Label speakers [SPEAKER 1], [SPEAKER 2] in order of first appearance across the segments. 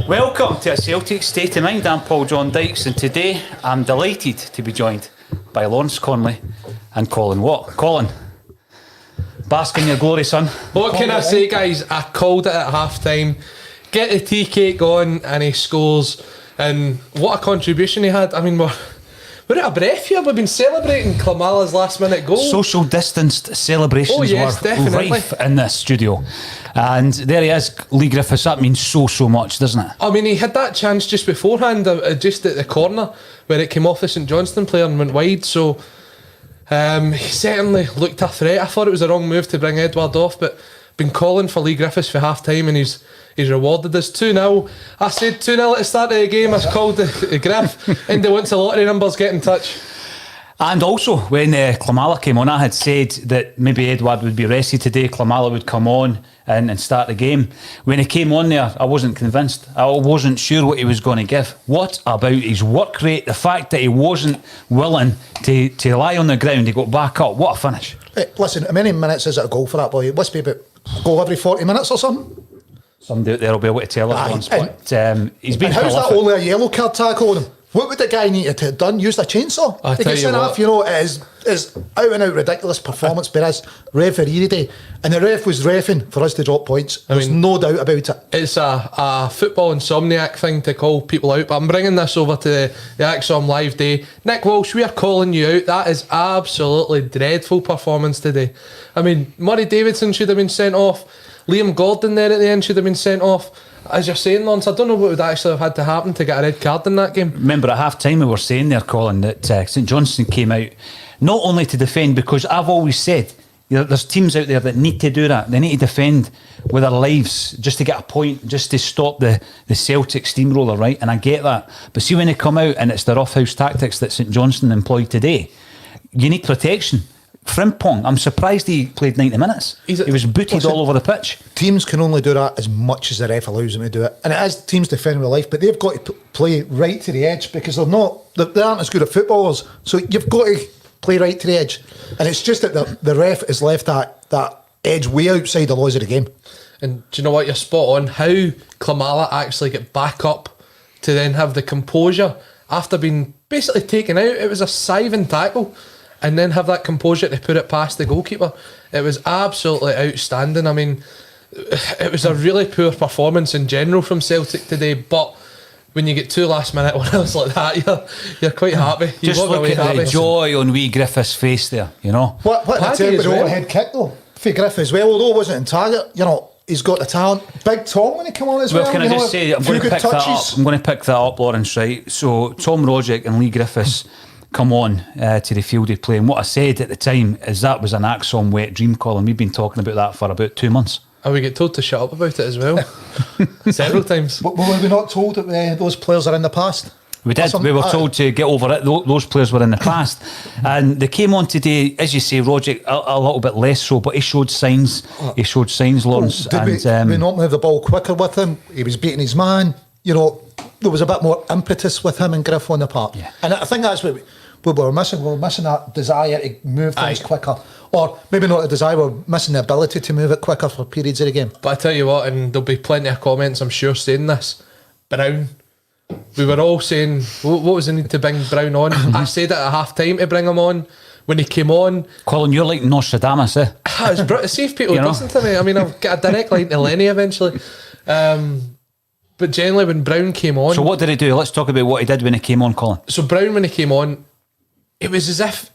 [SPEAKER 1] Welcome to a Celtic State of Mind. I'm Paul John Dykes, and today I'm delighted to be joined by Lawrence Conley and Colin Watt. Colin, bask in your glory, son.
[SPEAKER 2] What can I say, guys? I called it at half time. Get the tea cake on, and he scores. And what a contribution he had. I mean, we're out of breath here. We've been celebrating Klamala's last minute goal.
[SPEAKER 1] Social distanced celebrations were
[SPEAKER 2] definitely
[SPEAKER 1] rife in this studio. And there he is, Lee Griffiths. That means so much, doesn't it?
[SPEAKER 2] I mean, he had that chance just beforehand, just at the corner, where it came off the St Johnstone player and went wide. So he certainly looked a threat. I thought it was a wrong move to bring Edward off, but been calling for Lee Griffiths for half time, and he's rewarded us 2-0. I said 2-0 at the start of the game. I called the Griff, and they wants a lottery numbers, get in touch.
[SPEAKER 1] And also, when Klamala came on, I had said that maybe Edward would be rested today, Klamala would come on and start the game. When he came on there, I wasn't convinced. I wasn't sure what he was going to give. What about his work rate? The fact that he wasn't willing to lie on the ground, he got back up. What a finish.
[SPEAKER 3] Hey, listen, how many minutes is it a goal for that boy? It must be about a goal every 40 minutes or something.
[SPEAKER 1] Somebody out there will be able to tell us. But he's been
[SPEAKER 3] how's
[SPEAKER 1] prolific.
[SPEAKER 3] that only a yellow card tackle on him? What would the guy need to have done? Used a chainsaw?
[SPEAKER 2] He gets sent off,
[SPEAKER 3] it is out and out ridiculous performance by this referee today. And the ref was reffing for us to drop points. There's no doubt about it.
[SPEAKER 2] It's a football insomniac thing to call people out, but I'm bringing this over to the AXOM Live Day. Nick Walsh, we are calling you out. That is absolutely dreadful performance today. I mean, Murray Davidson should have been sent off. Liam Gordon there at the end should have been sent off. As you're saying, Lawrence, I don't know what would actually have had to happen to get a red card in that game.
[SPEAKER 1] Remember at half time we were saying there, Colin, that St Johnstone came out not only to defend, because I've always said, you know, there's teams out there that need to do that. They need to defend with their lives just to get a point, just to stop the Celtic steamroller, right? And I get that. But see, when they come out and it's the roughhouse tactics that St Johnstone employed today, you need protection. Frimpong, I'm surprised he played 90 minutes. He was booted all over the pitch.
[SPEAKER 3] Teams can only do that as much as the ref allows them to do it. And it is teams defending with life, but they've got to play right to the edge, because they aren't as good at footballers. So you've got to play right to the edge. And it's just that the ref has left that edge way outside the laws of the game.
[SPEAKER 2] And do you know what? You're spot on. How Klamala actually get back up to then have the composure after being basically taken out. It was a siving tackle. And then have that composure to put it past the goalkeeper. It was absolutely outstanding. I mean, it was a really poor performance in general from Celtic today, but when you get two last minute winners like that, you're quite happy.
[SPEAKER 1] Just look at the joy on wee Griffiths' face there, you know.
[SPEAKER 3] What I tell you about the overhead kick though, for Griff as well, although it wasn't in target, you know, he's got the talent. Big Tom when he come on as well.
[SPEAKER 1] Well, can I just say, I'm going to pick that up, Lawrence, right? So Tom Rogic and Lee Griffiths come on to the field of play, and what I said at the time is that was an AXOM wet dream, Colin. We've been talking about that for about 2 months.
[SPEAKER 2] And we get told to shut up about it as well. Several times.
[SPEAKER 3] But were we not told that those players are in the past?
[SPEAKER 1] We did. We were told to get over it. Those players were in the past. And they came on today, as you say, Rogic, a little bit less so, but he showed signs. Lawrence.
[SPEAKER 3] Did we not move the ball quicker with him? He was beating his man. You know, there was a bit more impetus with him and Griff on the part. Yeah. And I think that's what we were missing. We were missing that desire to move things quicker. Or maybe not a desire, we're missing the ability to move it quicker for periods of the game.
[SPEAKER 2] But I tell you what, and there'll be plenty of comments, I'm sure, saying this. Brown. We were all saying, what was the need to bring Brown on? I said it at half time to bring him on. When he came on,
[SPEAKER 1] Colin, you're like Nostradamus, eh?
[SPEAKER 2] See if people listen to me. I mean, I've got a direct line to Lenny eventually. But generally, when Brown came on...
[SPEAKER 1] So what did he do? Let's talk about what he did when he came on, Colin.
[SPEAKER 2] So Brown, when he came on, it was as if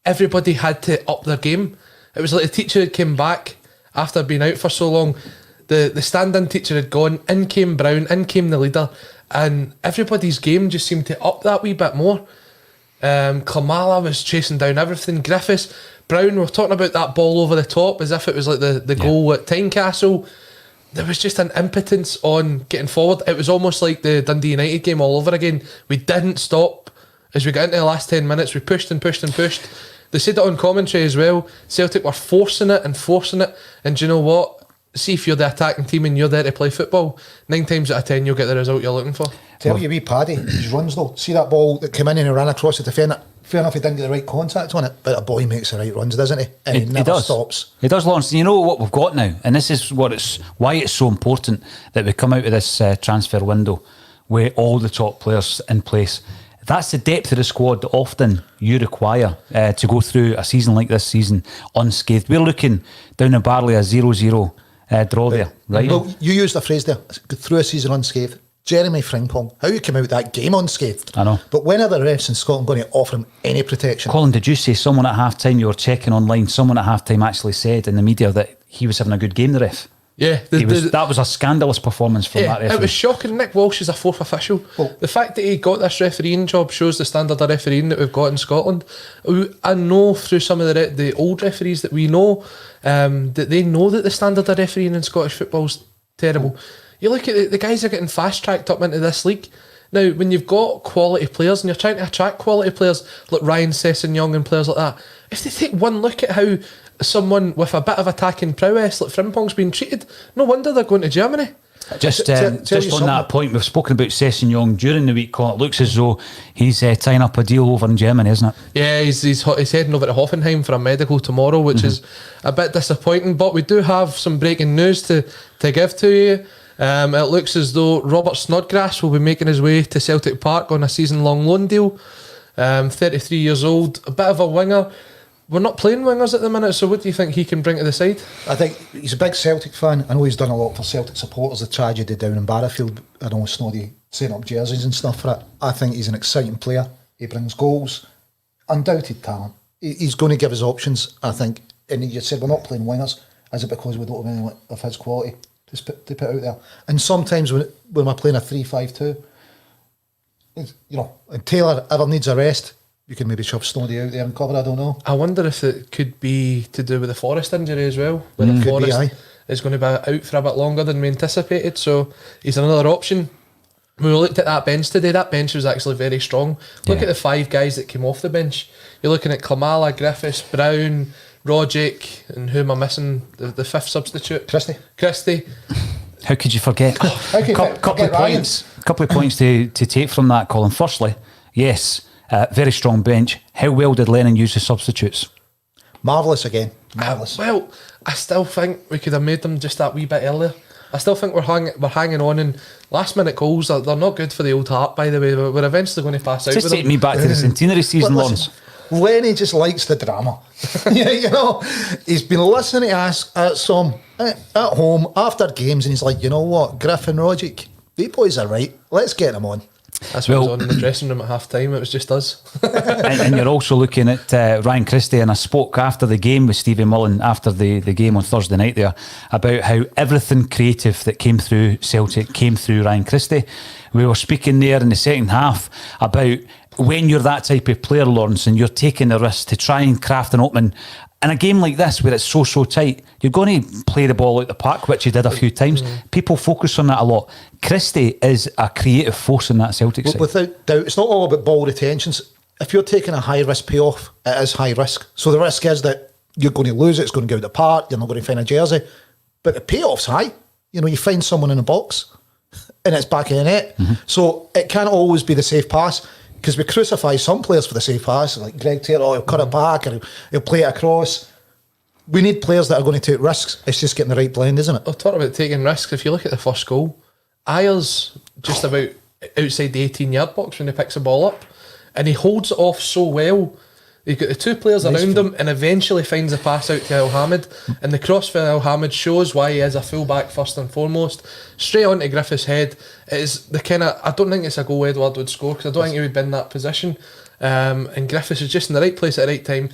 [SPEAKER 2] everybody had to up their game. It was like the teacher had came back after being out for so long. The stand-in teacher had gone, in came Brown, in came the leader, and everybody's game just seemed to up that wee bit more. Klamala was chasing down everything. Griffiths, Brown, we're talking about that ball over the top as if it was like the goal at Tynecastle. There was just an impotence on getting forward. It was almost like the Dundee United game all over again. We didn't stop. As we got into the last 10 minutes, we pushed and pushed and pushed. They said it on commentary as well. Celtic were forcing it. And do you know what? See, if you're the attacking team and you're there to play football, 9 times out of 10 you'll get the result you're looking for.
[SPEAKER 3] Tell you, wee Paddy, his runs though. See that ball that came in and he ran across the defender? fair enough, he didn't get the right contact on it, but a boy makes the right runs, doesn't he? And he never stops.
[SPEAKER 1] He does, Lawrence. You know what we've got now, and this is why it's so important that we come out of this transfer window with all the top players in place. That's the depth of the squad that often you require to go through a season like this season unscathed. We're looking down the barley a 0-0 draw there, right?
[SPEAKER 3] Well, you used the phrase there, through a season unscathed. Jeremy Frimpong, how you came out that game unscathed.
[SPEAKER 1] I know.
[SPEAKER 3] But when are the refs in Scotland going to offer him any protection?
[SPEAKER 1] Colin, did you say someone at half-time, you were checking online, someone at half-time actually said in the media that he was having a good game, the ref?
[SPEAKER 2] Yeah.
[SPEAKER 1] That was a scandalous performance from that referee.
[SPEAKER 2] It was shocking. Nick Walsh is a fourth official.
[SPEAKER 3] Well,
[SPEAKER 2] the fact that he got this refereeing job shows the standard of refereeing that we've got in Scotland. I know through some of the old referees that we know, that they know that the standard of refereeing in Scottish football's terrible. You look at the guys are getting fast-tracked up into this league. Now, when you've got quality players and you're trying to attract quality players like Ryan Sessegnon and players like that, if they take one look at how someone with a bit of attacking prowess like Frimpong's been treated, no wonder they're going to Germany.
[SPEAKER 1] Just on that point, we've spoken about Sessegnon during the week, Colin. It looks as though he's tying up a deal over in Germany, isn't it?
[SPEAKER 2] Yeah, he's heading over to Hoffenheim for a medical tomorrow, which is a bit disappointing, but we do have some breaking news to give to you. It looks as though Robert Snodgrass will be making his way to Celtic Park on a season-long loan deal. 33 years old, a bit of a winger. We're not playing wingers at the minute, so what do you think he can bring to the side?
[SPEAKER 3] I think he's a big Celtic fan. I know he's done a lot for Celtic supporters, the tragedy down in Barrowfield. I know Snoddy setting up jerseys and stuff for it. I think he's an exciting player. He brings goals, undoubted talent. He's going to give us options, I think. And you said we're not playing wingers. Is it because we don't have any of his quality to put out there? And sometimes when we're playing a 3-5-2, and Taylor ever needs a rest, you can maybe shove Snoddy out there and cover. I don't know.
[SPEAKER 2] I wonder if it could be to do with the Forrest injury as well. The Forrest is going to be out for a bit longer than we anticipated, so he's another option. When we looked at that bench today, that bench was actually very strong. Look at the 5 guys that came off the bench. You're looking at Klimala, Griffiths, Brown, Rogic, and who am I missing? The 5th substitute? Christie.
[SPEAKER 1] How could you forget? Couple of points to take from that, Colin. Firstly, yes, very strong bench. How well did Lennon use the substitutes?
[SPEAKER 3] Marvellous again. Marvellous.
[SPEAKER 2] Well, I still think we could have made them just that wee bit earlier. I still think we're hanging on, and last minute goals, they're not good for the old heart, by the way. We're eventually going to pass out.
[SPEAKER 1] Just take me back to the centenary season, Lawrence.
[SPEAKER 3] Lenny just likes the drama. He's been listening to us at home after games, and he's like, you know what, Griff and Rogic, they boys are right. Let's get them on.
[SPEAKER 2] That's what was on in the dressing room at half time. It was just us.
[SPEAKER 1] and you're also looking at Ryan Christie, and I spoke after the game with Stevie Mullen after the game on Thursday night there about how everything creative that came through Celtic came through Ryan Christie. We were speaking there in the second half about when you're that type of player, Lawrence, and you're taking the risk to try and craft an opening. In a game like this where it's so tight, you're going to play the ball out the park, which he did a few times. People focus on that a lot. Christie is a creative force in that Celtic side.
[SPEAKER 3] Without doubt, it's not all about ball retentions. If you're taking a high risk payoff, it is high risk. So the risk is that you're going to lose it, it's going to go out the park, you're not going to find a jersey. But the payoff's high. You find someone in the box and it's back in the net. So it can't always be the safe pass. Because we crucify some players for the safe pass, like Greg Taylor, he'll cut it back or he'll play it across. We need players that are going to take risks. It's just getting the right blend, isn't it?
[SPEAKER 2] I'll talk about taking risks. If you look at the first goal, Ayer's just about outside the 18-yard box when he picks the ball up, and he holds it off so well. You've got the 2 players around him, and eventually finds a pass out to El Hamid, and the cross for El Hamid shows why he is a full-back first and foremost. Straight onto Griffiths' head. It is the kind of, I don't think it's a goal Edward would score, because I don't think he would be in that position. And Griffiths is just in the right place at the right time.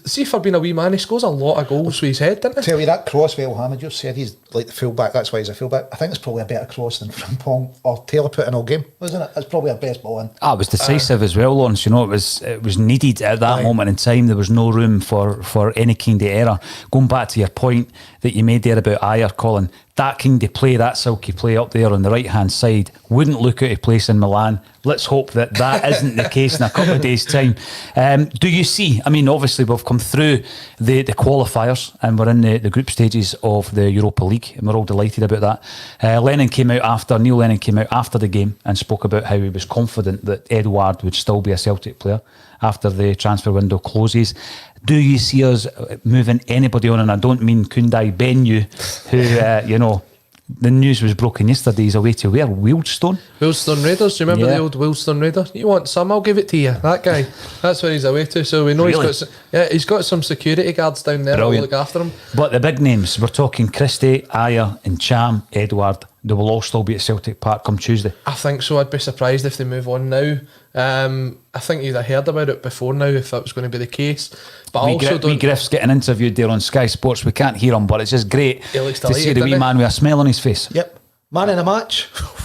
[SPEAKER 2] See, for being a wee man, he scores a lot of goals with his head, didn't he?
[SPEAKER 3] Tell you, that cross with El Hamid, you said he's like the full-back, that's why he's a full-back. I think it's probably a better cross than Frimpong or Taylor put in all game, wasn't it? It's probably a best ball in.
[SPEAKER 1] It was decisive as well, Lawrence. It was needed at that moment in time. There was no room for any kind of error. Going back to your point that you made there about Ayer, Colin, that kind of play, that silky play up there on the right-hand side, wouldn't look out of place in Milan. Let's hope that isn't the case in a couple of days' time. Do you see, I mean, obviously we've come through the qualifiers and we're in the group stages of the Europa League, and we're all delighted about that. Neil Lennon came out after the game and spoke about how he was confident that Edouard would still be a Celtic player after the transfer window closes. Do you see us moving anybody on? And I don't mean Kundai Benyu, who, the news was broken yesterday. He's away to where? Wealdstone?
[SPEAKER 2] Wealdstone Raiders. Do you remember the old Wealdstone Raiders? You want some? I'll give it to you. That guy. That's where he's away to. So we know he's got some security guards down there who'll look after him.
[SPEAKER 1] But the big names, we're talking Christie, Ayer, and Cham, Edouard. They will all still be at Celtic Park come Tuesday.
[SPEAKER 2] I think so. I'd be surprised if they move on now. I think you'd have heard about it before now if that was going to be the case. But I also don't.
[SPEAKER 1] Griff's getting interviewed there on Sky Sports. We can't hear him, but it's just great to see the wee man with a smile on his face.
[SPEAKER 3] Yep. Man in a match. Come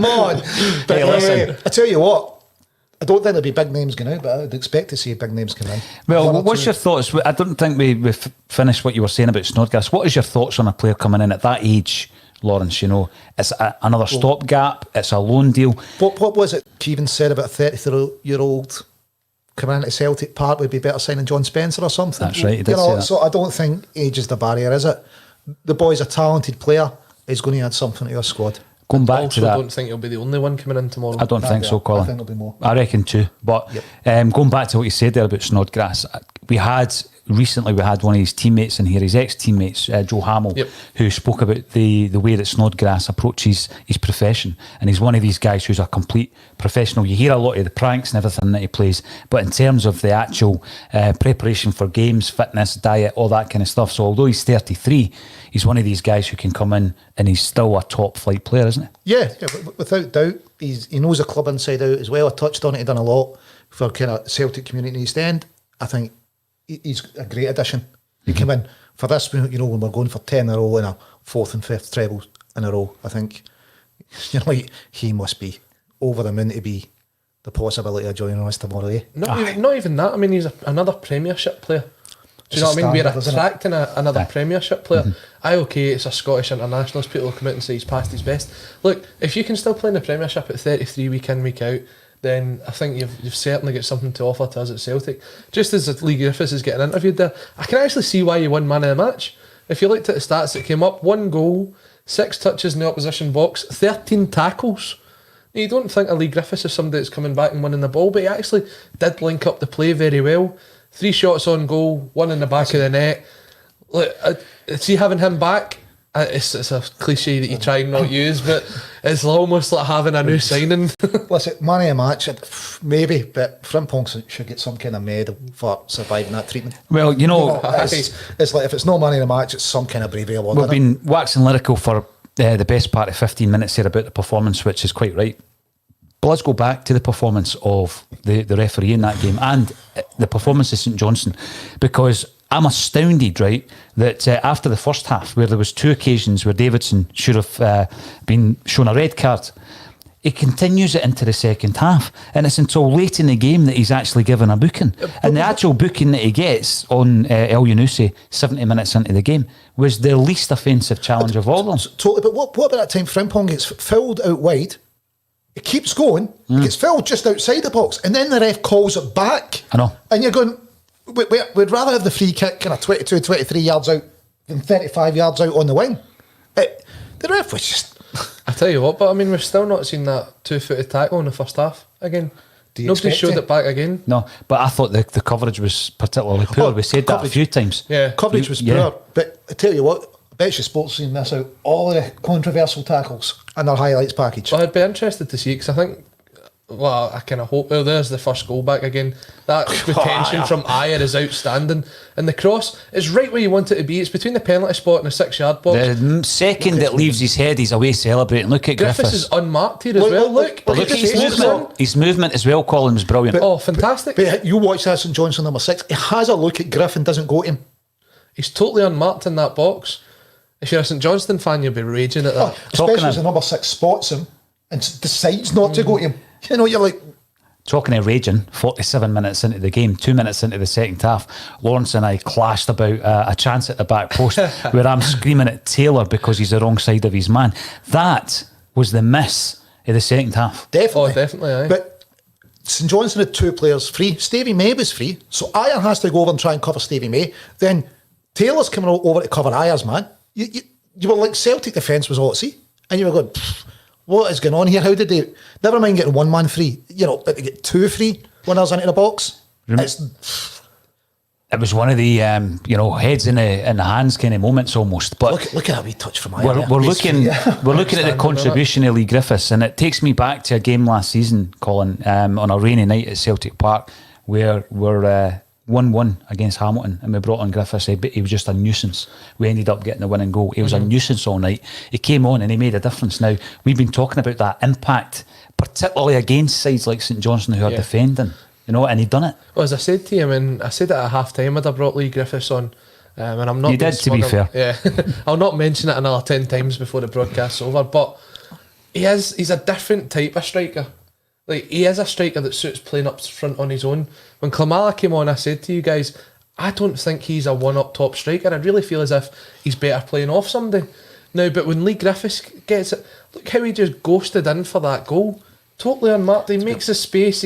[SPEAKER 3] on. But
[SPEAKER 1] Hey, listen.
[SPEAKER 3] I tell you what, I don't think there'll be big names going out, but I'd expect to see big names come in.
[SPEAKER 1] Well, what's your thoughts? I don't think we finished what you were saying about Snodgrass. What is your thoughts on a player coming in at that age, Lawrence? It's another stopgap. It's a loan deal.
[SPEAKER 3] What was it Keevan said about a 33-year-old coming into Celtic Park would be better signing John Spencer or something?
[SPEAKER 1] That's right, he did say that.
[SPEAKER 3] So I don't think age is the barrier, is it? The boy's a talented player. He's going to add something to your squad.
[SPEAKER 1] Going back to that,
[SPEAKER 2] I don't think he'll be the only one coming in tomorrow.
[SPEAKER 1] I don't think so, Colin.
[SPEAKER 3] I think there'll be more.
[SPEAKER 1] I reckon too. But going back to what you said there about Snodgrass, we had one of his teammates in here, his ex-teammates, Joe Hamill, who spoke about the way that Snodgrass approaches his profession. And he's one of these guys who's a complete professional. You hear a lot of the pranks and everything that he plays, but in terms of the actual preparation for games, fitness, diet, all that kind of stuff. So although he's 33, he's one of these guys who can come in and he's still a top flight player, isn't he?
[SPEAKER 3] Yeah, without doubt. He knows the club inside out as well. I touched on it, he's done a lot for kind of Celtic community in East End. I think he's a great addition. He came in for this, when we're going for 10 in a row and a fourth and fifth treble in a row. I think, he must be over the moon to be the possibility of joining us tomorrow, eh?
[SPEAKER 2] Not even that. I mean, he's another Premiership player. Do you know what I mean? We're attracting another Premiership player. It's a Scottish internationalist. People will come out and say he's past his best. Look, if you can still play in the Premiership at 33 week in, week out, then I think you've certainly got something to offer to us at Celtic. Just as Lee Griffiths is getting interviewed there, I can actually see why you won man of the match. If you looked at the stats that came up, 1 goal, 6 touches in the opposition box, 13 tackles. You don't think of Lee Griffiths as somebody that's coming back and winning the ball, but he actually did link up the play very well. 3 shots on goal, 1 in the back of the net. Look, see, having him back, it's a cliche that you try and not use, but it's almost like having a new signing.
[SPEAKER 3] Listen, man of the match, maybe, but Frimpong should get some kind of medal for surviving that treatment.
[SPEAKER 1] Well,
[SPEAKER 3] it's like if it's not man of the match, it's some kind of bravery award.
[SPEAKER 1] We've been waxing lyrical for the best part of 15 minutes here about the performance, which is quite right. But let's go back to the performance of the referee in that game and the performance of St Johnstone, because I'm astounded, right, that after the first half, where there was 2 occasions where Davidson should have been shown a red card, he continues it into the second half, and it's until late in the game that he's actually given a booking. And the actual booking that he gets on El Yunusi 70 minutes into the game was the least offensive challenge of all of them.
[SPEAKER 3] Totally, but what about that time Frimpong gets fouled out wide? It keeps going, it gets fouled just outside the box, and then the ref calls it back.
[SPEAKER 1] I know.
[SPEAKER 3] And you're going, we'd rather have the free kick kind of 22, 23 yards out than 35 yards out on the wing. The ref was just...
[SPEAKER 2] I tell you what, but I mean, we've still not seen that 2-footed tackle in the first half again. Nobody showed it back again.
[SPEAKER 1] No, but I thought the coverage was particularly poor. We said that a few times.
[SPEAKER 2] Yeah,
[SPEAKER 3] coverage was poor. But I tell you what, I bet you Sports seen this out, all the controversial tackles in their highlights package.
[SPEAKER 2] Well, I'd be interested to see, because I think, well, I kind of hope, there's the first goal back again. That retention from Ayer is outstanding. And the cross is right where you want it to be. It's between the penalty spot and the 6-yard box.
[SPEAKER 1] The second it leaves his head, he's away celebrating. Look at Griffiths.
[SPEAKER 2] Griffiths is unmarked here as well. Look
[SPEAKER 1] at his movement. His movement as well, Colin, was brilliant.
[SPEAKER 2] Fantastic.
[SPEAKER 3] But you watch that St Johnstone number 6, he has a look at Griffin, doesn't go to him.
[SPEAKER 2] He's totally unmarked in that box. If you're a St Johnstone fan, you'll be raging at that.
[SPEAKER 3] Especially as the number 6 spots him and decides not to go to him. You're like...
[SPEAKER 1] Talking of raging, 47 minutes into the game, 2 minutes into the second half, Lawrence and I clashed about a chance at the back post where I'm screaming at Taylor because he's the wrong side of his man. That was the miss of the second half.
[SPEAKER 3] Definitely.
[SPEAKER 2] Oh, definitely, aye.
[SPEAKER 3] But St Johnstone had 2 players free. Stevie May was free, so Ayer has to go over and try and cover Stevie May. Then Taylor's coming over to cover Ayer's man. You were like, Celtic defence was all at sea. And you were going, what is going on here? How did they... Never mind getting 1 man free, but they get 2 free when I was into the box.
[SPEAKER 1] It was one of the heads in the hands kind of moments almost. But
[SPEAKER 3] look at that wee touch from Ayer.
[SPEAKER 1] we're looking at the contribution of Lee Griffiths, and it takes me back to a game last season, Colin, on a rainy night at Celtic Park where we're 1-1 against Hamilton, and we brought on Griffiths. But he was just a nuisance. We ended up getting the winning goal. He was a nuisance all night. He came on and he made a difference. Now, we've been talking about that impact, particularly against sides like St Johnstone who are defending, and he done it.
[SPEAKER 2] Well, as I said to you, I said it at half time, I'd have brought Lee Griffiths on. And I'm not.
[SPEAKER 1] You did, to be fair.
[SPEAKER 2] Yeah, I'll not mention it another 10 times before the broadcast's over. But he's a different type of striker. Like, he is a striker that suits playing up front on his own. When Klimala came on, I said to you guys, I don't think he's a one-up top striker. I really feel as if he's better playing off somebody. Now, but when Lee Griffiths gets it, look how he just ghosted in for that goal. Totally unmarked. He makes the space.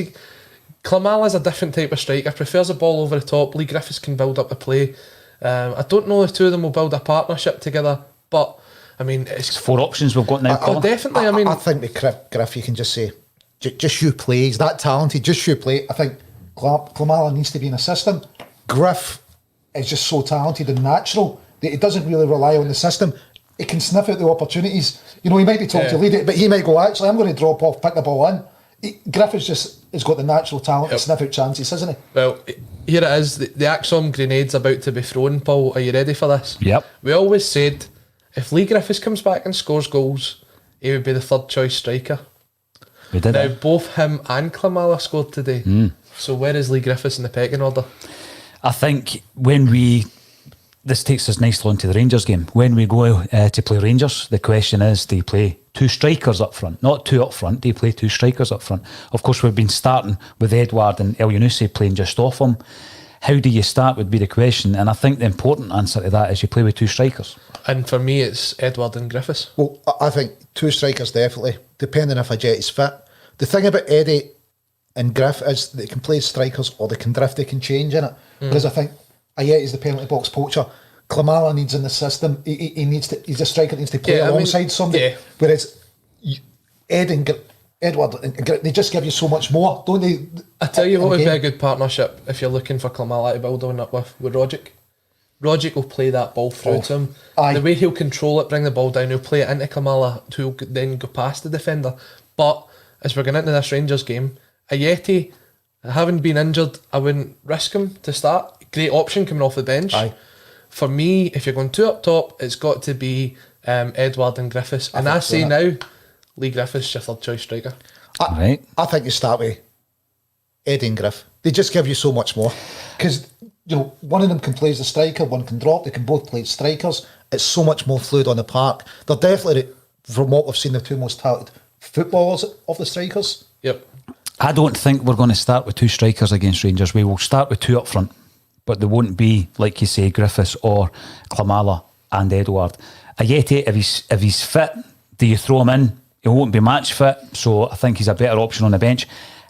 [SPEAKER 2] Klimala's a different type of striker, prefers a ball over the top. Lee Griffiths can build up the play. I don't know if the two of them will build a partnership together, but I mean, it's
[SPEAKER 1] 4 options we've got now.
[SPEAKER 2] Oh, definitely.
[SPEAKER 3] I think with Griff, you can just say, just you play. He's that talented. Just you play. I think Klimala needs to be in a system. Griff is just so talented and natural that he doesn't really rely on the system. He can sniff out the opportunities. He might be told to lead it, but he might go, actually, I'm going to drop off, pick the ball in. Griff has got the natural talent to sniff out chances, hasn't he?
[SPEAKER 2] Well, here it is. The Axom grenade's about to be thrown, Paul. Are you ready for this?
[SPEAKER 1] Yep.
[SPEAKER 2] We always said, if Lee Griffiths comes back and scores goals, he would be the third choice striker.
[SPEAKER 1] We did
[SPEAKER 2] now,
[SPEAKER 1] it.
[SPEAKER 2] both him and Klimala scored today. So where is Lee Griffiths in the pecking order?
[SPEAKER 1] I think this takes us nicely onto the Rangers game. When we go to play Rangers, the question is, do you play 2 strikers up front? Not 2 up front, do you play 2 strikers up front? Of course, we've been starting with Edouard and El Yunusi playing just off him. How do you start would be the question, and I think the important answer to that is you play with 2 strikers.
[SPEAKER 2] And for me, it's Edouard and Griffiths.
[SPEAKER 3] Well, I think 2 strikers definitely, depending if Ajay is fit. The thing about Eddie and Griff is they can play strikers or they can drift, they can change in it. Because I think Ajay's the penalty box poacher. Klimala needs in the system. He needs to. He's a striker that needs to play alongside somebody. Yeah. Whereas Edward and they just give you so much more, don't they?
[SPEAKER 2] I tell you what would be a good partnership if you're looking for Klimala to build on up with Rogic. Rogic will play that ball through to him.
[SPEAKER 3] Aye.
[SPEAKER 2] The way he'll control it, bring the ball down, he'll play it into Klimala, who'll then go past the defender. But as we're going into this Rangers game, Ajeti, having been injured, I wouldn't risk him to start. Great option coming off the bench.
[SPEAKER 3] Aye.
[SPEAKER 2] For me, if you're going 2 up top, it's got to be Edouard and Griffiths. And I say now, Lee Griffiths your third choice striker.
[SPEAKER 1] I
[SPEAKER 3] think you start with Eddie and Griff. They just give you so much more. Because, one of them can play as a striker, one can drop, they can both play as strikers. It's so much more fluid on the park. They're definitely, from what we've seen, the 2 most talented footballers of the strikers.
[SPEAKER 2] Yep.
[SPEAKER 1] I don't think we're going to start with 2 strikers against Rangers. We will start with 2 up front, but there won't be, like you say, Griffiths or Klimala and Edouard. Ajeti, if he's fit, do you throw him in? He won't be match fit, so I think he's a better option on the bench.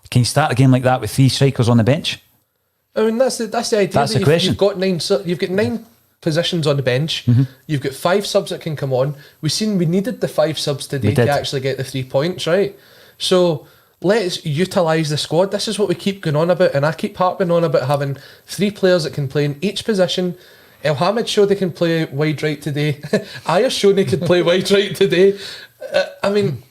[SPEAKER 1] Can you start a game like that with 3 strikers on the bench?
[SPEAKER 2] I mean, that's the idea.
[SPEAKER 1] That's the question.
[SPEAKER 2] You've got 9 positions on the bench. You've got 5 subs that can come on. We needed the 5 subs today to actually get the 3 points, right? So let's utilise the squad. This is what we keep going on about, and I keep harping on about having 3 players that can play in each position. El Hamid showed they can play wide right today. Ayer's shown they can play wide right today. I mean,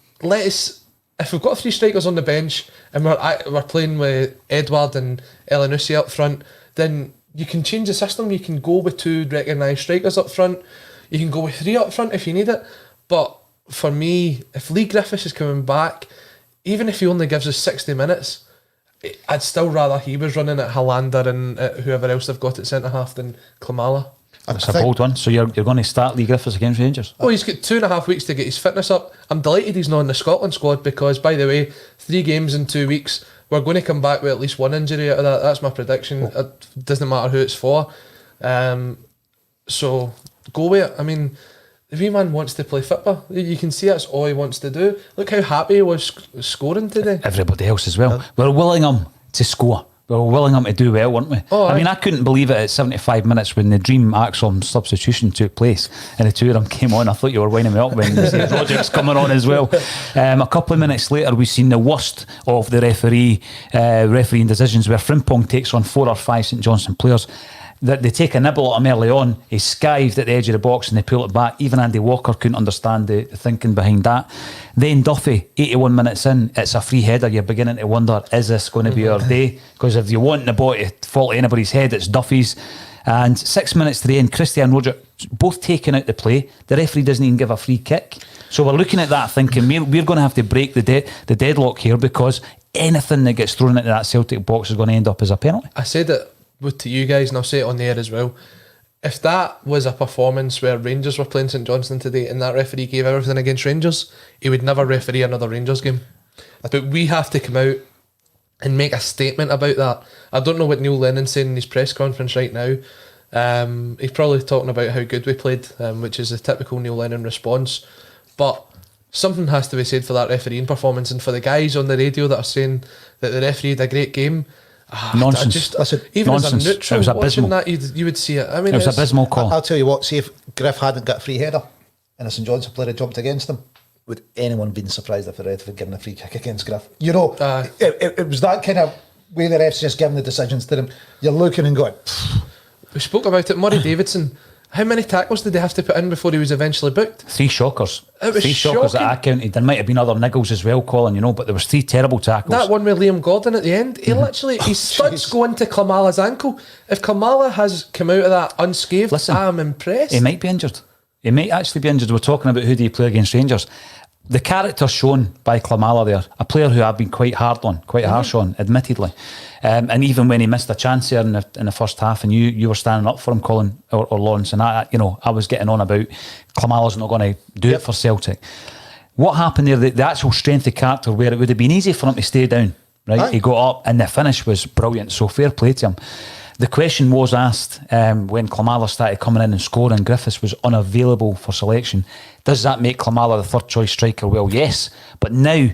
[SPEAKER 2] if we've got 3 strikers on the bench and we're playing with Edouard and Elyounoussi up front, then you can change the system. You can go with 2 recognised strikers up front. You can go with 3 up front if you need it. But for me, if Lee Griffiths is coming back, even if he only gives us 60 minutes, I'd still rather he was running at Hollander and whoever else they've got at centre-half than Klimala.
[SPEAKER 1] That's a bold one. So you're going to start Lee Griffiths against Rangers?
[SPEAKER 2] Oh, he's got 2.5 weeks to get his fitness up. I'm delighted he's not in the Scotland squad because, by the way, 3 games in 2 weeks we're going to come back with at least one injury out of that. That's my prediction. It doesn't matter who it's for. So go with it. I mean, the wee man wants to play football. You can see that's all he wants to do. Look how happy he was scoring today.
[SPEAKER 1] Everybody else as well. We're willing him to score. We were willing him to do well, weren't we?
[SPEAKER 2] Oh,
[SPEAKER 1] I mean, I couldn't believe it at 75 minutes when the dream Axel substitution took place and the two of them came on. I thought you were winding me up when you said Roderick's coming on as well. A couple of minutes later, we've seen the worst of the refereeing decisions where Frimpong takes on 4 or 5 St Johnstone players. They take a nibble at him early on. He's skived at the edge of the box and they pull it back. Even Andy Walker couldn't understand the thinking behind that. Then Duffy, 81 minutes in, it's a free header. You're beginning to wonder, is this going to be our day? Because if you want the ball to fall to anybody's head, it's Duffy's. And 6 minutes to the end, Christian Roger both taken out the play. The referee doesn't even give a free kick. So we're looking at that thinking we're going to have to break the deadlock here, because anything that gets thrown into that Celtic box is going to end up as a penalty.
[SPEAKER 2] I said it to you guys, and I'll say it on the air as well. If that was a performance where Rangers were playing St Johnstone today and that referee gave everything against Rangers, he would never referee another Rangers game. But we have to come out and make a statement about that. I don't know what Neil Lennon's saying in his press conference right now. He's probably talking about how good we played, which is a typical Neil Lennon response. But something has to be said for that refereeing performance, and for the guys on the radio that are saying that the referee had a great game.
[SPEAKER 1] Nonsense.
[SPEAKER 2] Even
[SPEAKER 1] Nonsense.
[SPEAKER 2] as a neutral
[SPEAKER 1] It was
[SPEAKER 2] watching
[SPEAKER 1] abysmal.
[SPEAKER 2] that, you would see it. I mean,
[SPEAKER 1] It was abysmal call.
[SPEAKER 3] I'll tell you what, see if Griff hadn't got a free header and a St Johnstone player had jumped against him, would anyone been surprised if the ref had given a free kick against Griff? You know, it was that kind of way the refs just giving the decisions to them. You're looking and going,
[SPEAKER 2] we spoke about it. Murray Davidson, how many tackles did they have to put in before he was eventually booked?
[SPEAKER 1] 3 shockers.
[SPEAKER 2] It was
[SPEAKER 1] 3 shockers that I counted. There might have been other niggles as well, Colin, but there was 3 terrible tackles.
[SPEAKER 2] That one with Liam Gordon at the end, he literally, his studs go into Klamala's ankle. If Klamala has come out of that unscathed,
[SPEAKER 1] Listen,
[SPEAKER 2] I'm impressed.
[SPEAKER 1] He might be injured. He might actually be injured. We're talking about who do you play against Rangers. The character shown by Klamala there, a player who I've been quite harsh on, admittedly. And even when he missed a chance there in the first half, and you were standing up for him, Colin or Lawrence, and I was getting on about Klamala's not going to do it for Celtic. What happened there? The actual strength of character, where it would have been easy for him to stay down, right? Aye. He got up, and the finish was brilliant. So fair play to him. The question was asked when Klamala started coming in and scoring. Griffiths was unavailable for selection. Does that make Klamala the third choice striker? Well, yes. But now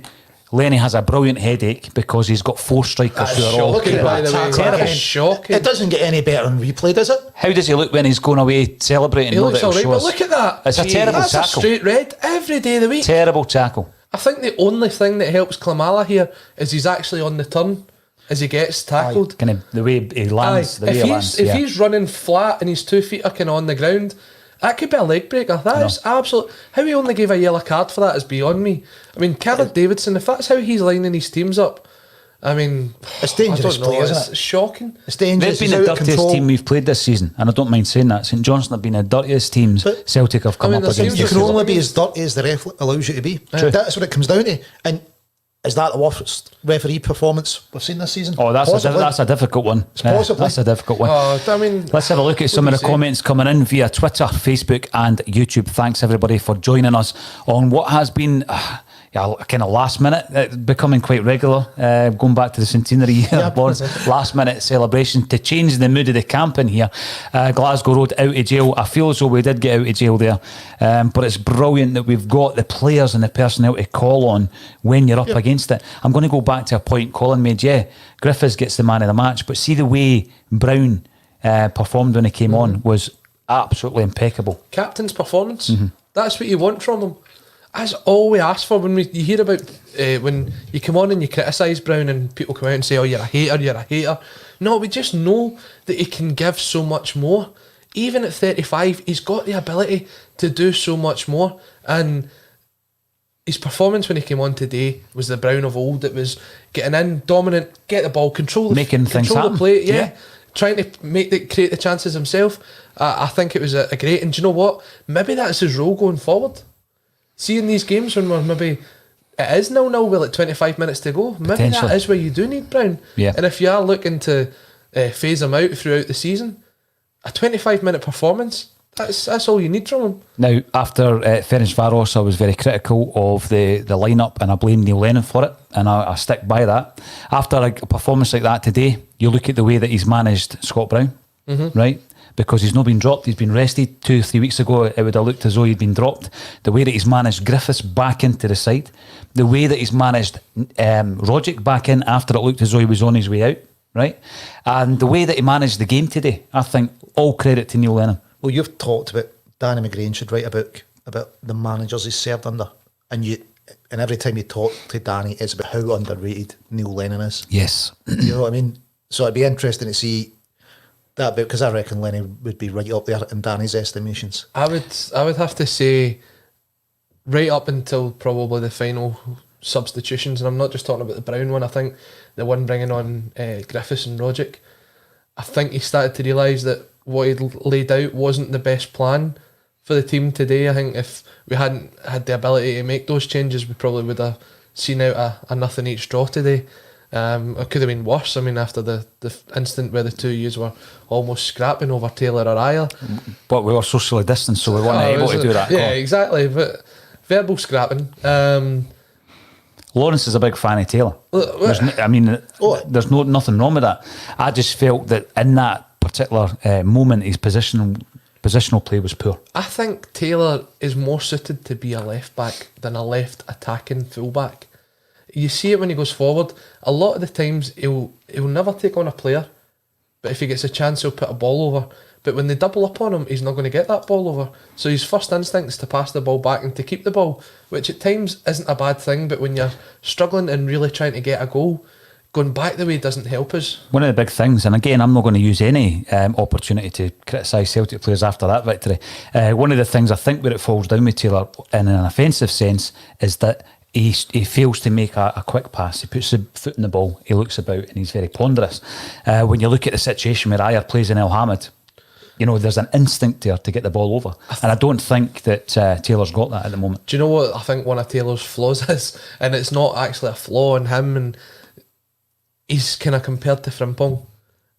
[SPEAKER 1] Lenny has a brilliant headache because he's got 4 strikers who are all
[SPEAKER 2] terrible. Shocking.
[SPEAKER 3] it doesn't get any better on replay, does it?
[SPEAKER 1] How does he look when he's going away celebrating?
[SPEAKER 2] He looks alright, but look at that.
[SPEAKER 1] It's a terrible
[SPEAKER 2] that's
[SPEAKER 1] tackle.
[SPEAKER 2] A straight red every day of the week.
[SPEAKER 1] Terrible tackle.
[SPEAKER 2] I think the only thing that helps Klamala here is he's actually on the turn as he gets tackled.
[SPEAKER 1] Kind of the way he lands.
[SPEAKER 2] If he's running flat and his 2 feet are kind of on the ground, that could be a leg breaker. That is absolute. How he only gave a yellow card for that is beyond me. I mean, Kevin Davidson, if that's how he's lining his teams up, I mean,
[SPEAKER 3] it's dangerous play, isn't it?
[SPEAKER 2] It's shocking.
[SPEAKER 3] It's dangerous.
[SPEAKER 1] They've been the dirtiest team we've played this season, and I don't mind saying that. St Johnstone have been the dirtiest teams Celtic have come up against.
[SPEAKER 3] You can only be as dirty as the ref allows you to be.
[SPEAKER 1] True.
[SPEAKER 3] That's what it comes down to. And is that the worst referee performance we've seen this season?
[SPEAKER 1] Oh, that's a difficult one.
[SPEAKER 3] Possibly.
[SPEAKER 1] That's a difficult one.
[SPEAKER 2] I mean,
[SPEAKER 1] let's have a look at some of the comments coming in via Twitter, Facebook and YouTube. Thanks everybody for joining us on what has been kind of last minute, becoming quite regular, going back to the centenary year, last minute celebration to change the mood of the camp in here. Glasgow Road out of jail. I feel as though we did get out of jail there, but it's brilliant that we've got the players and the personnel to call on when you're up against it. I'm going to go back to a point Colin made. Griffiths gets the man of the match, but see the way Brown performed when he came on was absolutely impeccable.
[SPEAKER 2] Captain's performance. That's what you want from them. That's all we ask for when you hear about when you come on and you criticise Brown and people come out and say, oh, you're a hater. No, we just know that he can give so much more. Even at 35, he's got the ability to do so much more. And his performance when he came on today was the Brown of old. It was getting in, dominant, get the ball, control the play, trying to create the chances himself. I think it was a great, and do you know what? Maybe that's his role going forward. See, in these games when we're maybe it is 0-0 with like 25 minutes to go, maybe that is where you do need Brown. And if you are looking to phase him out throughout the season, a 25-minute performance That's all you need from him.
[SPEAKER 1] Now, after Ferencváros, I was very critical of the lineup, and I blame Neil Lennon for it, and I stick by that. After a performance like that today, you look at the way that he's managed Scott Brown, right? Because he's not been dropped, he's been rested. 2 or 3 weeks ago, it would have looked as though he'd been dropped. The way that he's managed Griffiths back into the side, the way that he's managed Rogic back in after it looked as though he was on his way out, right? And the way that he managed the game today, I think all credit to Neil Lennon.
[SPEAKER 3] Well, you've talked about Danny McGrain should write a book about the managers he's served under, and every time you talk to Danny, it's about how underrated Neil Lennon is.
[SPEAKER 1] Yes.
[SPEAKER 3] You know what I mean? So it'd be interesting to see that bit, because I reckon Lennon would be right up there in Danny's estimations.
[SPEAKER 2] I would have to say right up until probably the final substitutions, and I'm not just talking about the Brown one. I think the one bringing on Griffiths and Rogic, I think he started to realise that what he'd laid out wasn't the best plan for the team today. I think if we hadn't had the ability to make those changes, we probably would have seen out a nothing each draw today. It could have been worse. I mean, after the instant where the two yous were almost scrapping over Taylor or Ayer.
[SPEAKER 1] But we were socially distanced, so we weren't able to do that.
[SPEAKER 2] Yeah, exactly. But verbal scrapping.
[SPEAKER 1] Lawrence is a big fan of Taylor. There's nothing wrong with that. I just felt that in that particular moment, his positional play was poor.
[SPEAKER 2] I think Taylor is more suited to be a left back than a left attacking full back. You see it when he goes forward. A lot of the times he'll never take on a player, but if he gets a chance, he'll put a ball over. But when they double up on him, he's not going to get that ball over. So his first instinct is to pass the ball back and to keep the ball, which at times isn't a bad thing. But when you're struggling and really trying to get a goal, going back the way doesn't help us. One
[SPEAKER 1] of the big things, and again, I'm not going to use any opportunity to criticise Celtic players after that victory. One of the things I think where it falls down with Taylor in an offensive sense is that he fails to make a quick pass. He puts the foot in the ball, he looks about, and he's very ponderous. When you look at the situation where Ayer plays in El Hamid, you know, there's an instinct there to get the ball over. And I don't think that Taylor's got that at the moment.
[SPEAKER 2] Do you know what I think one of Taylor's flaws is? And it's not actually a flaw in him, and he's kind of compared to Frimpong,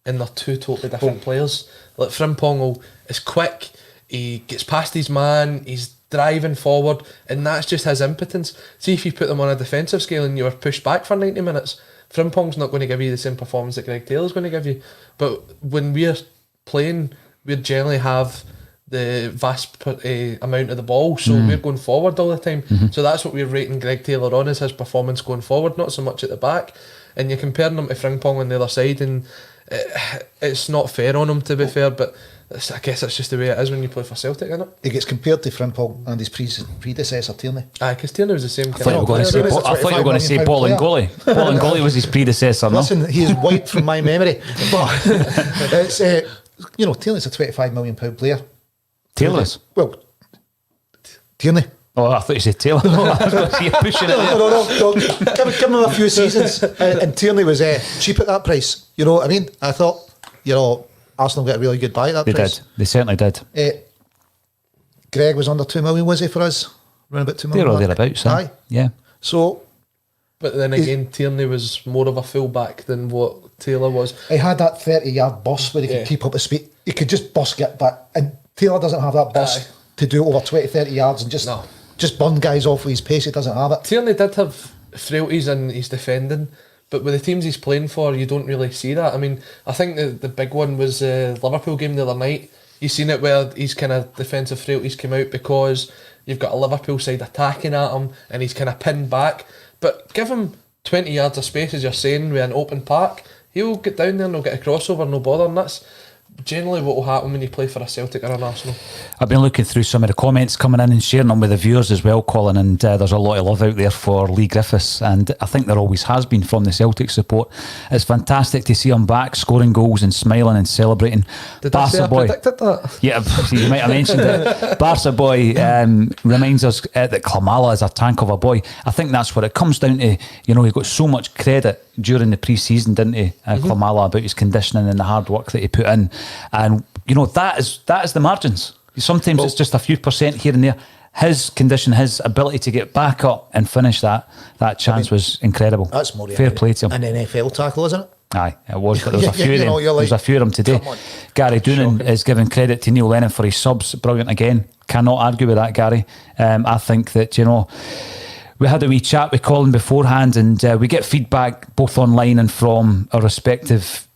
[SPEAKER 2] and they're two totally different players. Like Frimpong is quick, he gets past his man, he's driving forward, and that's just his impotence. See, if you put them on a defensive scale and you were pushed back for 90 minutes, Frimpong's not going to give you the same performance that Greg Taylor's going to give you. But when we're playing, we generally have the vast amount of the ball, so we're going forward all the time. So that's what we're rating Greg Taylor on, is his performance going forward, not so much at the back. And you're comparing him to Frimpong on the other side, and it's not fair on him, to be fair, but I guess that's just the way it is when you play for Celtic, isn't it?
[SPEAKER 3] He gets compared to Frimpong and his predecessor, Tierney.
[SPEAKER 2] Aye, because Tierney was the same
[SPEAKER 1] I thought you were going to say Bolingoli. Bolingoli was his predecessor, no?
[SPEAKER 3] Listen, he is wiped from my memory. But it's, Tierney's a £25 million player.
[SPEAKER 1] Taylor is?
[SPEAKER 3] Well, Tierney.
[SPEAKER 1] Oh, I thought you said Taylor. I was going to see you pushing it there.
[SPEAKER 3] No. Give him a few seasons. And Tierney was cheap at that price. You know what I mean? I thought, Arsenal got a really good buy at that price.
[SPEAKER 1] They certainly did.
[SPEAKER 3] Greg was under 2 million, was he, for us? Around about 2 million.
[SPEAKER 1] They're all thereabouts. Aye. Yeah.
[SPEAKER 3] So,
[SPEAKER 2] but then again, Tierney was more of a full-back than what Taylor was.
[SPEAKER 3] He had that 30-yard burst where he could keep up his speed. He could just burst, get back. And Taylor doesn't have that burst to do over 20, 30 yards and just burn guys off with his pace. He doesn't have it.
[SPEAKER 2] Tierney did have frailties in his defending, but with the teams he's playing for, you don't really see that. I mean, I think the big one was the Liverpool game the other night. You've seen it where his kind of defensive frailties came out because you've got a Liverpool side attacking at him and he's kind of pinned back. But give him 20 yards of space, as you're saying, with an open park, he'll get down there and he'll get a crossover, no bother, and that's generally what will happen when you play for a Celtic or an Arsenal.
[SPEAKER 1] I've been looking through some of the comments coming in and sharing them with the viewers as well, Colin, and there's a lot of love out there for Lee Griffiths, and I think there always has been from the Celtic support. It's fantastic to see him back scoring goals and smiling and celebrating.
[SPEAKER 2] Did I say I predicted that?
[SPEAKER 1] Yeah, you might have mentioned it. Barca boy reminds us that Klimala is a tank of a boy. I think that's what it comes down to. You know, he got so much credit during the pre-season, didn't he, Klimala, about his conditioning and the hard work that he put in. And you know, that is the margins. Sometimes it's just a few percent here and there. His condition, his ability to get back up and finish that chance was incredible.
[SPEAKER 3] That's more
[SPEAKER 1] fair play to him.
[SPEAKER 3] An NFL tackle, isn't it?
[SPEAKER 1] Aye, it was, but there was a
[SPEAKER 3] Yeah,
[SPEAKER 1] few
[SPEAKER 3] you
[SPEAKER 1] of them.
[SPEAKER 3] know,
[SPEAKER 1] There
[SPEAKER 3] you're
[SPEAKER 1] was a
[SPEAKER 3] like,
[SPEAKER 1] few of them today.
[SPEAKER 3] come on.
[SPEAKER 1] Gary Doonan is giving credit to Neil Lennon for his subs. Brilliant again. Cannot argue with that, Gary. I think that, we had a wee chat with Colin beforehand, and we get feedback both online and from our respective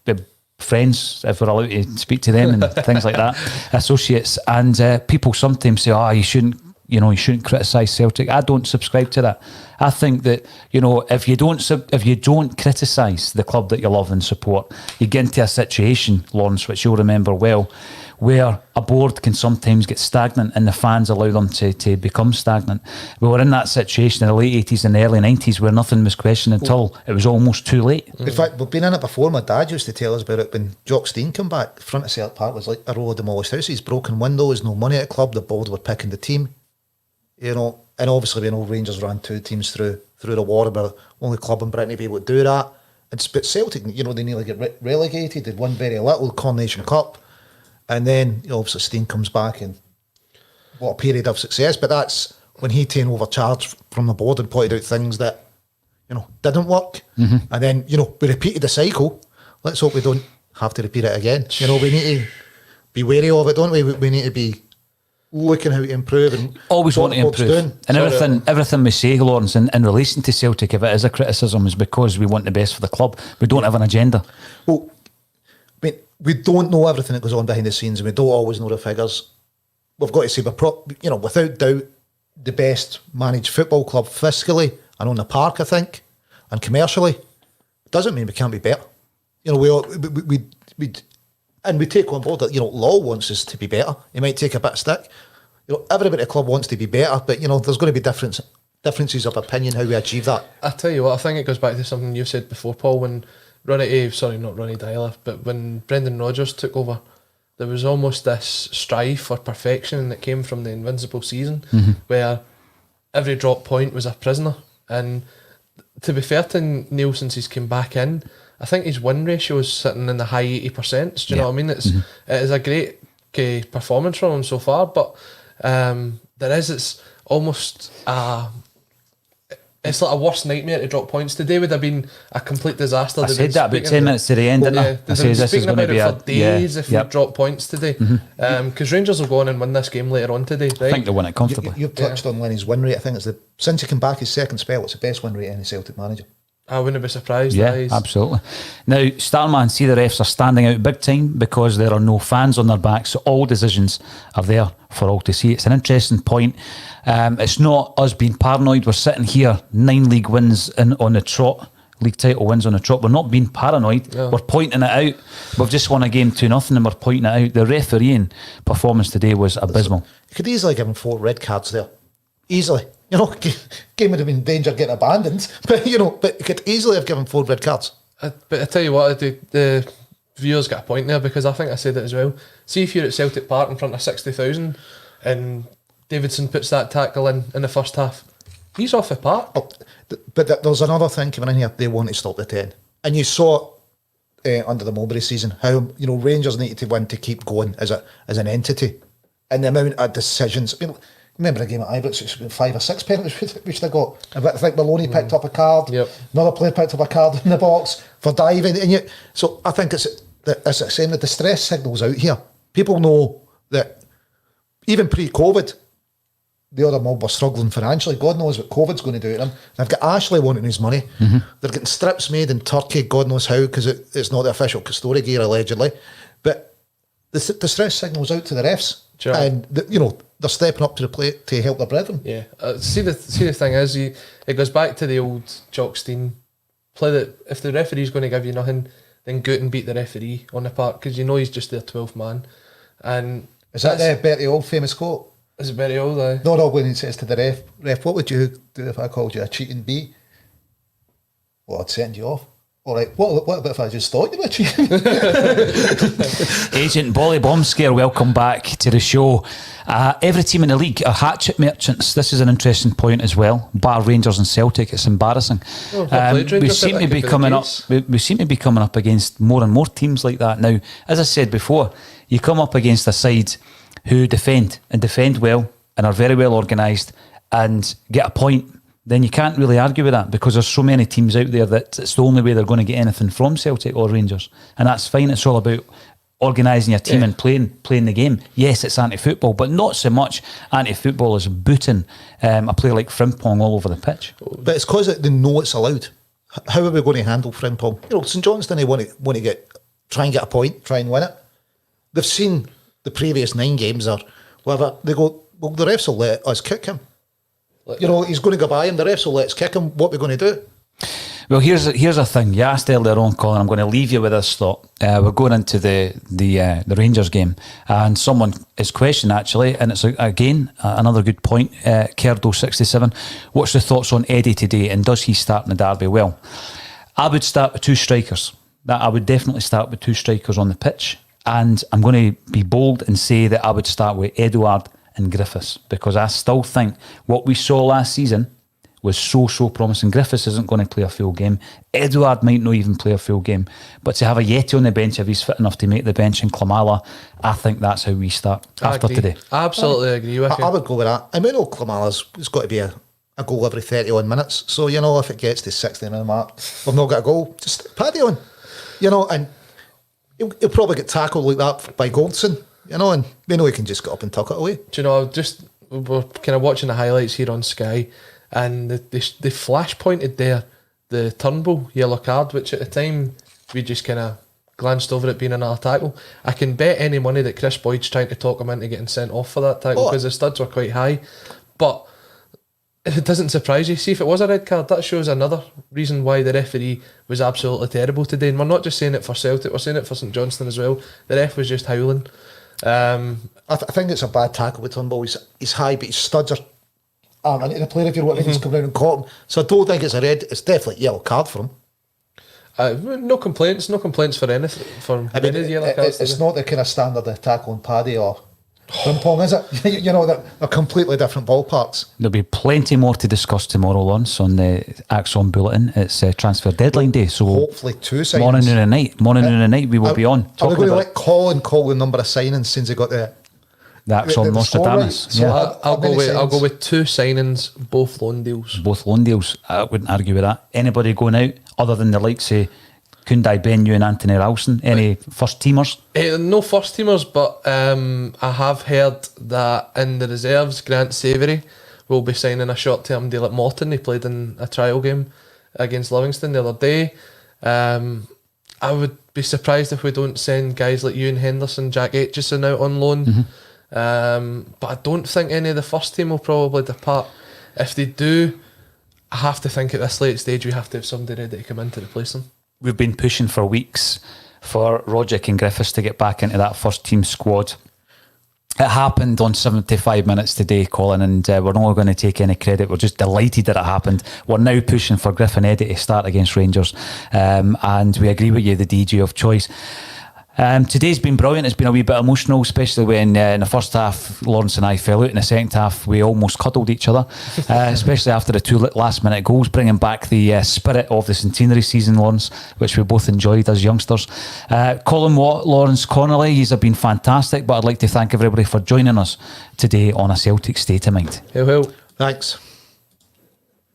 [SPEAKER 1] friends, if we're allowed to speak to them and things like that, associates. And people sometimes say, you shouldn't criticise Celtic. I don't subscribe to that. I think that, if you don't criticise the club that you love and support, you get into a situation, Lawrence, which you'll remember well, where a board can sometimes get stagnant and the fans allow them to become stagnant. We were in that situation in the late 80s and the early 90s where nothing was questioned until it was almost too late.
[SPEAKER 3] In fact, we've been in it before. My dad used to tell us about it when Johnstone came back. The front of Celtic Park was like a row of demolished houses, broken windows, no money at the club. The board were picking the team, and obviously we know Rangers ran 2 teams through the war. We're the only club in Britain to be able to do that. But Celtic, they nearly get relegated. They'd won very little, Coronation Cup. And then, obviously, Steen comes back and what a period of success. But that's when he came over charge from the board and pointed out things that, didn't work. Mm-hmm. And then, we repeated the cycle. Let's hope we don't have to repeat it again. We need to be wary of it, don't we? We need to be looking how to improve and
[SPEAKER 1] always want to improve. And everything we say, Lawrence, in relation to Celtic, if it is a criticism, is because we want the best for the club. We don't have an agenda.
[SPEAKER 3] Well, we don't know everything that goes on behind the scenes, and we don't always know the figures. We've got to say without doubt, the best managed football club fiscally and on the park, I think, and commercially. Doesn't mean we can't be better. We take on board that Law wants us to be better. He might take a bit of stick. Everybody at the club wants to be better, but there's going to be differences of opinion how we achieve that.
[SPEAKER 2] I tell you what, I think it goes back to something you said before, Paul, when not Ronnie Dyler, but when Brendan Rodgers took over, there was almost this strive for perfection that came from the Invincible season, where every drop point was a prisoner. And to be fair to Neil, since he's came back in, I think his win ratio is sitting in the high 80%. Do you know what I mean? It is a great performance from him so far, but it's almost it's like a worst nightmare to drop points. Today would have been a complete disaster.
[SPEAKER 1] I said that about 10 minutes to the end, didn't I? I said this is going to be
[SPEAKER 2] for days if you drop points today. Because Rangers will go on and win this game later on today, right?
[SPEAKER 1] I think they'll win it comfortably.
[SPEAKER 3] You've touched on Lenny's win rate. I think it's since he came back his second spell, it's the best win rate any Celtic manager.
[SPEAKER 2] I wouldn't be surprised.
[SPEAKER 1] Yeah, absolutely. Now, Starman see the refs are standing out big time because there are no fans on their backs, so all decisions are there for all to see. It's an interesting point. It's not us being paranoid. We're sitting here, 9 league wins on the trot, league title wins on the trot. We're not being paranoid. Yeah. We're pointing it out. We've just won a game 2-0 and we're pointing it out. The refereeing performance today was abysmal.
[SPEAKER 3] You could easily give him 4 red cards there. Easily. Game would have been in danger of getting abandoned, but you could easily have given 4 red cards.
[SPEAKER 2] But I tell you what, the viewers got a point there, because I think I said it as well. See if you're at Celtic Park in front of 60,000 and Davidson puts that tackle in the first half, he's off the park.
[SPEAKER 3] Oh, but there's another thing coming in here. They want to stop the 10, and you saw under the Mulberry season how Rangers needed to win to keep going as an entity, and the amount of decisions. Remember a game at Ibrox, it's been 5 or 6 penalties which they got. I think Maloney picked up a card.
[SPEAKER 2] Yep.
[SPEAKER 3] Another player picked up a card in the box for diving. So I think it's saying the distress signals out here. People know that even pre-COVID, the other mob were struggling financially. God knows what COVID's going to do to them. They've got Ashley wanting his money. Mm-hmm. They're getting strips made in Turkey, God knows how, because it's not the official Castore gear, allegedly. But the distress signals out to the refs.
[SPEAKER 2] Sure.
[SPEAKER 3] And they're stepping up to the plate to help their brethren.
[SPEAKER 2] Yeah. See the thing is, it goes back to the old Jockstein play that if the referee's going to give you nothing, then go out and beat the referee on the park, because he's just their 12th man. And
[SPEAKER 3] is that the Bertie Old famous quote?
[SPEAKER 2] Is it Bertie Old? Aye.
[SPEAKER 3] No, when he says to the ref, what would you do if I called you a cheating bee? Well, I'd send you off. All right, what about if I just thought you were cheating?
[SPEAKER 1] Agent Bolly Bombscare, welcome back to the show. Every team in the league are hatchet merchants. This is an interesting point as well. Bar Rangers and Celtic, it's embarrassing. We seem to be coming up. We seem to be coming up against more and more teams like that now. As I said before, you come up against a side who defend well and are very well organised and get a point then you can't really argue with that, because there's so many teams out there that it's the only way they're going to get anything from Celtic or Rangers. And that's fine. It's all about organising your team and playing the game. Yes, it's anti-football, but not so much anti-football as booting a player like Frimpong all over the pitch.
[SPEAKER 3] But it's because they know it's allowed. How are we going to handle Frimpong? St Johnstone, they want to try and get a point, try and win it. They've seen the previous 9 games or whatever. They go, well, the refs will let us kick him. He's going to go by him. The refs will let us kick him. What are we going to do?
[SPEAKER 1] Well, here's a thing. You asked earlier on, Colin. I'm going to leave you with this thought. We're going into the Rangers game, and someone is questioning actually, and it's again another good point. Kerdo67, what's the thoughts on Eddie today, and does he start in the derby? Well, I would start with 2 strikers. I would definitely start with 2 strikers on the pitch, and I'm going to be bold and say that I would start with Edouard and Griffiths, because I still think what we saw last season was so promising. Griffiths isn't going to play a full game. Edouard might not even play a full game. But to have a Yeti on the bench, if he's fit enough to make the bench, and Klimala, I think that's how we start after today.
[SPEAKER 2] I absolutely agree with you.
[SPEAKER 3] I would go with that. I mean, Klimala's got to be a goal every 31 minutes. So, if it gets to 60-minute mark, we've not got a goal, just Paddy on. And he'll probably get tackled like that by Goldson, and we know he can just get up and tuck it away.
[SPEAKER 2] Do you know, we're kind of watching the highlights here on Sky, and they flash pointed there the Turnbull yellow card, which at the time we just kind of glanced over it being another tackle. I can bet any money that Chris Boyd's trying to talk him into getting sent off for that tackle, because the studs were quite high. But it doesn't surprise you. See, if it was a red card, that shows another reason why the referee was absolutely terrible today. And we're not just saying it for Celtic, we're saying it for St Johnstone as well. The ref was just howling.
[SPEAKER 3] I think it's a bad tackle with Turnbull. He's high, but his studs are into the player if you're wanting to just come round and caught him. So I don't think it's a red. It's definitely a yellow card for him. No complaints for anything. Any of the yellow cards. It's not the kind of standard of tackling Paddy or Frimpong, is it? They're completely different ballparks.
[SPEAKER 1] There'll be plenty more to discuss tomorrow, Lawrence, on the Axon Bulletin. It's transfer deadline day, so
[SPEAKER 3] hopefully 2 signings.
[SPEAKER 1] Morning, noon and night we will be on.
[SPEAKER 3] Are we going to let Colin call the number of signings since he got the
[SPEAKER 1] Axon Nostradamus?
[SPEAKER 3] Right? So
[SPEAKER 2] I'll go with 2 signings, both loan deals.
[SPEAKER 1] Both loan deals. I wouldn't argue with that. Anybody going out other than the likes of Kundai Benyu and Anthony Ralston? Any first teamers?
[SPEAKER 2] No first teamers, but I have heard that in the reserves, Grant Savoury will be signing a short term deal at Morton. He played in a trial game against Livingston the other day. I would be surprised if we don't send guys like Ewan Henderson, Jack Aitchison out on loan. But I don't think any of the first team will probably depart. If they do, I have to think at this late stage we have to have somebody ready to come in to replace them. We've
[SPEAKER 1] been pushing for weeks for Roderick and Griffiths to get back into that first team squad. It happened on 75 minutes today, Colin, and we're not going to take any credit. We're just delighted that it happened. We're now pushing for Griff and Eddie to start against Rangers, and we agree with you, the DJ of choice. Today's been brilliant. It's been a wee bit emotional, especially when in the first half Lawrence and I fell out. In the second half we almost cuddled each other, especially after the 2 last minute goals, bringing back the spirit of the centenary season, Lawrence, which we both enjoyed as youngsters. Colin Watt, Lawrence Connolly, these have been fantastic, but I'd like to thank everybody for joining us today on A Celtic State of Mind.
[SPEAKER 2] Hail, hail.
[SPEAKER 3] Thanks.